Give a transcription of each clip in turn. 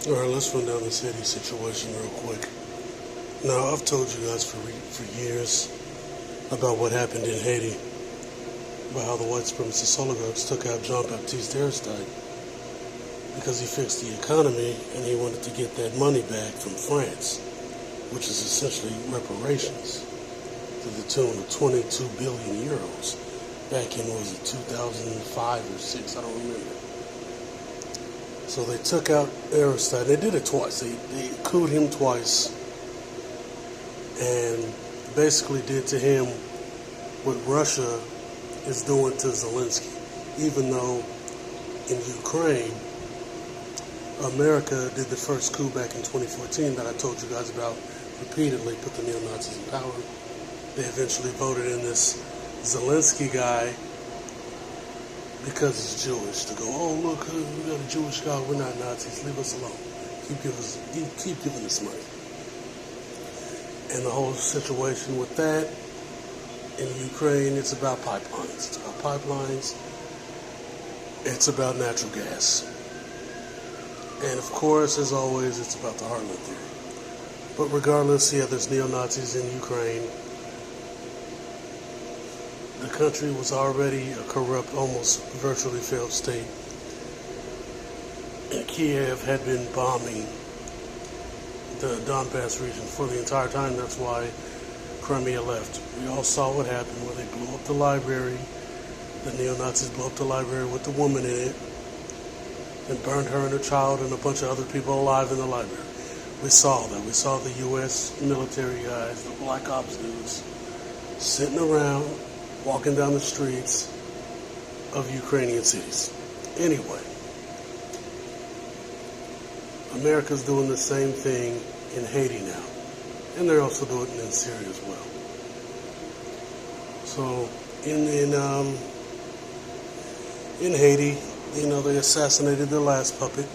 All right, let's run down this Haiti situation real quick. Now, I've told you guys for years about what happened in Haiti, about how the white supremacist oligarchs took out Jean-Baptiste Aristide because he fixed the economy and he wanted to get that money back from France, which is essentially reparations to the tune of 22 billion euros back in, was it 2005 or 6? I don't remember. So they took out Aristide. They did it twice. They couped him twice and basically did to him what Russia is doing to Zelensky. Even though in Ukraine, America did the first coup back in 2014 that I told you guys about repeatedly, put the neo-Nazis in power. They eventually voted in this Zelensky guy because he's Jewish, to go, oh look, we got a Jewish guy, we're not Nazis, leave us alone. Keep giving us money. And the whole situation with that in Ukraine, it's about pipelines. It's about pipelines. It's about natural gas. And of course, as always, it's about the Heartland theory. But regardless, yeah, there's neo-Nazis in Ukraine. The country was already a corrupt, almost virtually failed state. And Kiev had been bombing the Donbass region for the entire time. That's why Crimea left. We all saw what happened when they blew up the library. The neo-Nazis blew up the library with the woman in it and burned her and her child and a bunch of other people alive in the library. We saw that. We saw the U.S. military guys, the Black Ops dudes, sitting around, walking down the streets of Ukrainian cities. Anyway, America's doing the same thing in Haiti now. And they're also doing it in Syria as well. So, in Haiti, they assassinated their last puppet.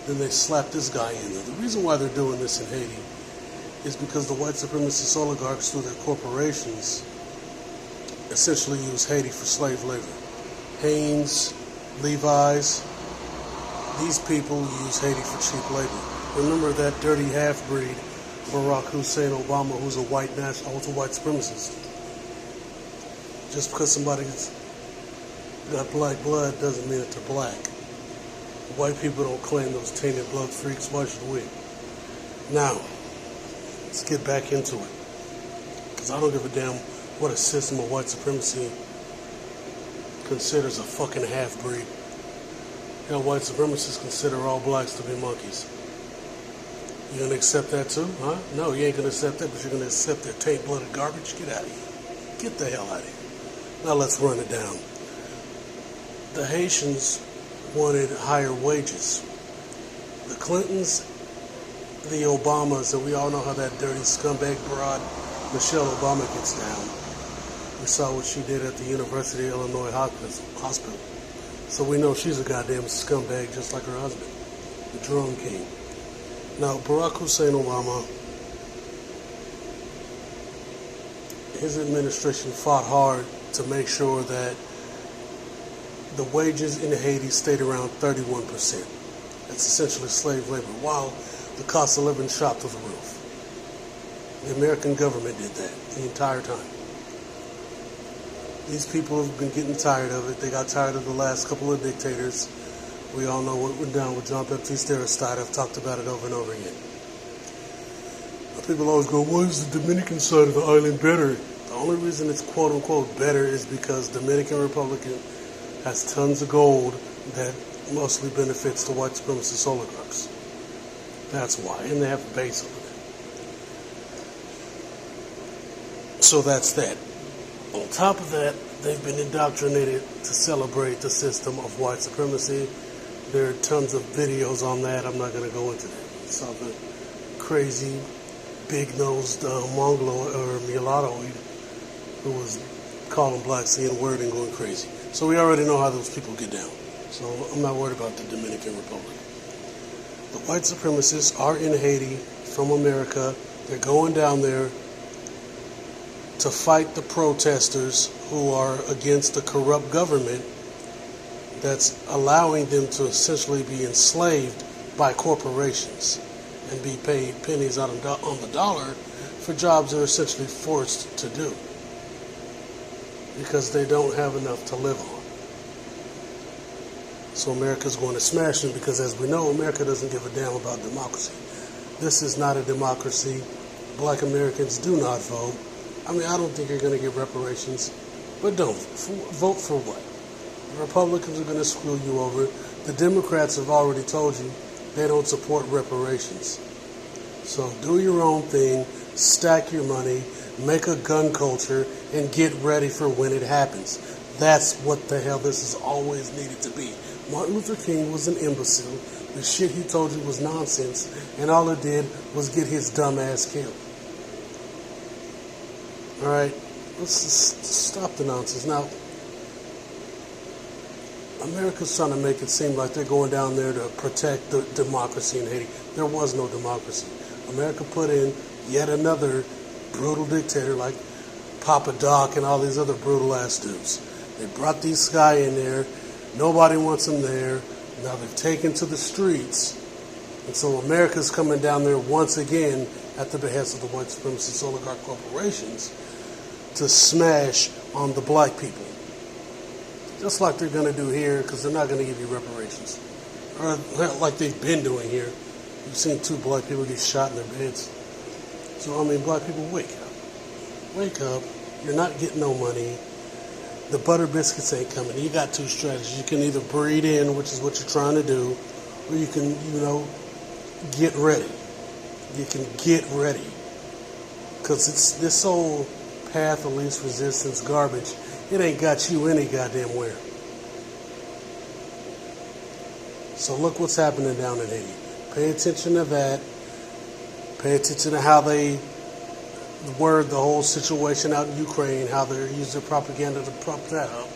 Then they slapped this guy in there. The reason why they're doing this in Haiti is because the white supremacist oligarchs, through their corporations, essentially use Haiti for slave labor. Haynes, Levi's, these people use Haiti for cheap labor. Remember that dirty half-breed, Barack Hussein Obama, who's a white supremacist. Just because somebody's got black blood doesn't mean that they're black. White people don't claim those tainted blood freaks. Why should we? Now, let's get back into it. Because I don't give a damn what a system of white supremacy considers a fucking half-breed. Hell, white supremacists consider all blacks to be monkeys. You gonna accept that too, huh? No, you ain't gonna accept that, but you're gonna accept their taint-blooded garbage? Get out of here. Get the hell out of here. Now let's run it down. The Haitians wanted higher wages. The Clintons, the Obamas, and we all know how that dirty scumbag broad Michelle Obama gets down. We saw what she did at the University of Illinois Hospital. So we know she's a goddamn scumbag just like her husband, the drone king. Now, Barack Hussein Obama, his administration fought hard to make sure that the wages in Haiti stayed around 31%. That's essentially slave labor, while the cost of living shot through the roof. The American government did that the entire time. These people have been getting tired of it. They got tired of the last couple of dictators. We all know what went down with Jean-Baptiste Aristide. I've talked about it over and over again. People always go, why is the Dominican side of the island better? The only reason it's quote-unquote better is because Dominican Republic has tons of gold that mostly benefits the white supremacist oligarchs. That's why. And they have a base over there. So that's that. On top of that, they've been indoctrinated to celebrate the system of white supremacy. There are tons of videos on that. I'm not going to go into that. Saw the crazy, big-nosed Mongoloid or mulattoid who was calling blacks the N-word and going crazy. So we already know how those people get down. So I'm not worried about the Dominican Republic. The white supremacists are in Haiti from America. They're going down there to fight the protesters who are against the corrupt government that's allowing them to essentially be enslaved by corporations and be paid pennies on the dollar for jobs they're essentially forced to do because they don't have enough to live on. So America's going to smash them because, as we know, America doesn't give a damn about democracy. This is not a democracy. Black Americans do not vote. I mean, I don't think you're going to get reparations, but don't. Vote for what? The Republicans are going to screw you over. The Democrats have already told you they don't support reparations. So do your own thing, stack your money, make a gun culture, and get ready for when it happens. That's what the hell this has always needed to be. Martin Luther King was an imbecile. The shit he told you was nonsense, and all it did was get his dumb ass killed. Alright, let's stop the nonsense. Now, America's trying to make it seem like they're going down there to protect the democracy in Haiti. There was no democracy. America put in yet another brutal dictator like Papa Doc and all these other brutal ass dudes. They brought this guy in there. Nobody wants him there. Now they've taken to the streets. And so America's coming down there once again at the behest of the white supremacist oligarch corporations to smash on the black people. Just like they're going to do here, because they're not going to give you reparations. Or like they've been doing here. You've seen 2 black people get shot in their beds. So, I mean, black people, wake up. Wake up. You're not getting no money. The butter biscuits ain't coming. You got 2 strategies. You can either breed in, which is what you're trying to do, or you can, get ready. You can get ready. Because it's this whole path of least resistance garbage. It ain't got you any goddamn where. So look what's happening down in Haiti. Pay attention to that. Pay attention to how the whole situation out in Ukraine, how they're using their propaganda to prop that up,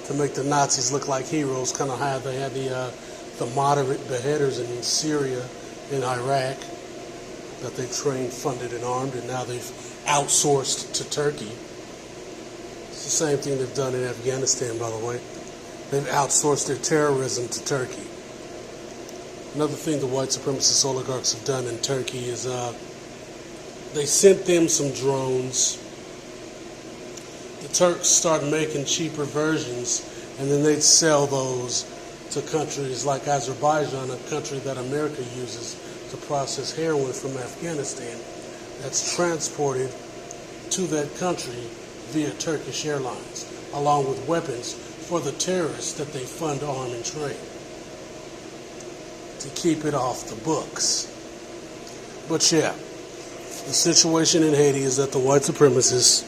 to make the Nazis look like heroes, kind of how they had the moderate beheaders in Syria and Iraq that they trained, funded, and armed, and now they've outsourced to Turkey. It's the same thing they've done in Afghanistan, by the way. They've outsourced their terrorism to Turkey. Another thing the white supremacist oligarchs have done in Turkey is they sent them some drones. The Turks started making cheaper versions, and then they'd sell those to countries like Azerbaijan, a country that America uses to process heroin from Afghanistan, that's transported to that country via Turkish Airlines, along with weapons for the terrorists that they fund, arm, and train to keep it off the books. But yeah, the situation in Haiti is that the white supremacists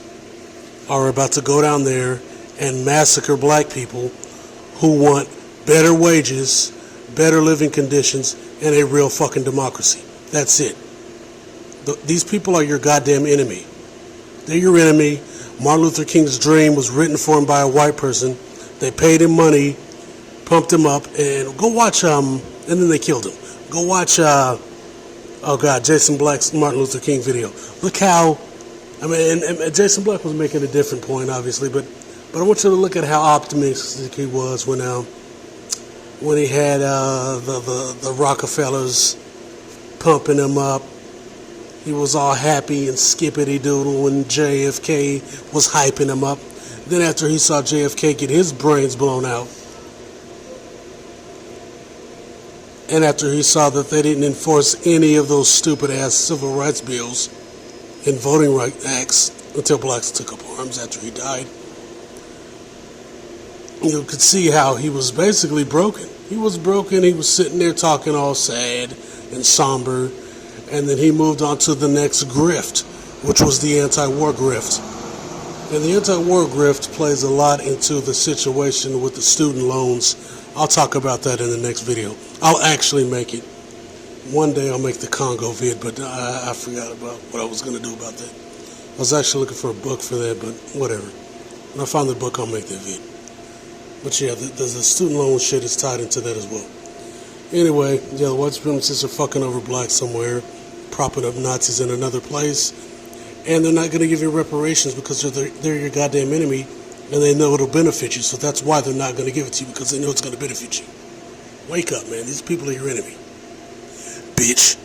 are about to go down there and massacre black people who want better wages, better living conditions, and a real fucking democracy. That's it. These people are your goddamn enemy. They're your enemy. Martin Luther King's dream was written for him by a white person. They paid him money, pumped him up, and go watch, and then they killed him. Go watch, Jason Black's Martin Luther King video. Look how, and Jason Black was making a different point, obviously, but I want you to look at how optimistic he was when he had the Rockefellers pumping him up. He was all happy and skippity doodle when JFK was hyping him up. Then after he saw JFK get his brains blown out, and after he saw that they didn't enforce any of those stupid-ass civil rights bills and voting rights acts until blacks took up arms after he died, you could see how he was basically broken. He was broken. He was sitting there talking all sad and somber, and then he moved on to the next grift, which was the anti-war grift. And the anti-war grift plays a lot into the situation with the student loans. I'll talk about that in the next video. I'll actually make it. One day I'll make the Congo vid, but I forgot about what I was going to do about that. I was actually looking for a book for that, but whatever. When I find the book, I'll make that vid. But yeah, the student loan shit is tied into that as well. Anyway, yeah, the white supremacists are fucking over blacks somewhere, propping up Nazis in another place, and they're not going to give you reparations because they're your goddamn enemy, and they know it'll benefit you, so that's why they're not going to give it to you, because they know it's going to benefit you. Wake up, man. These people are your enemy. bitch.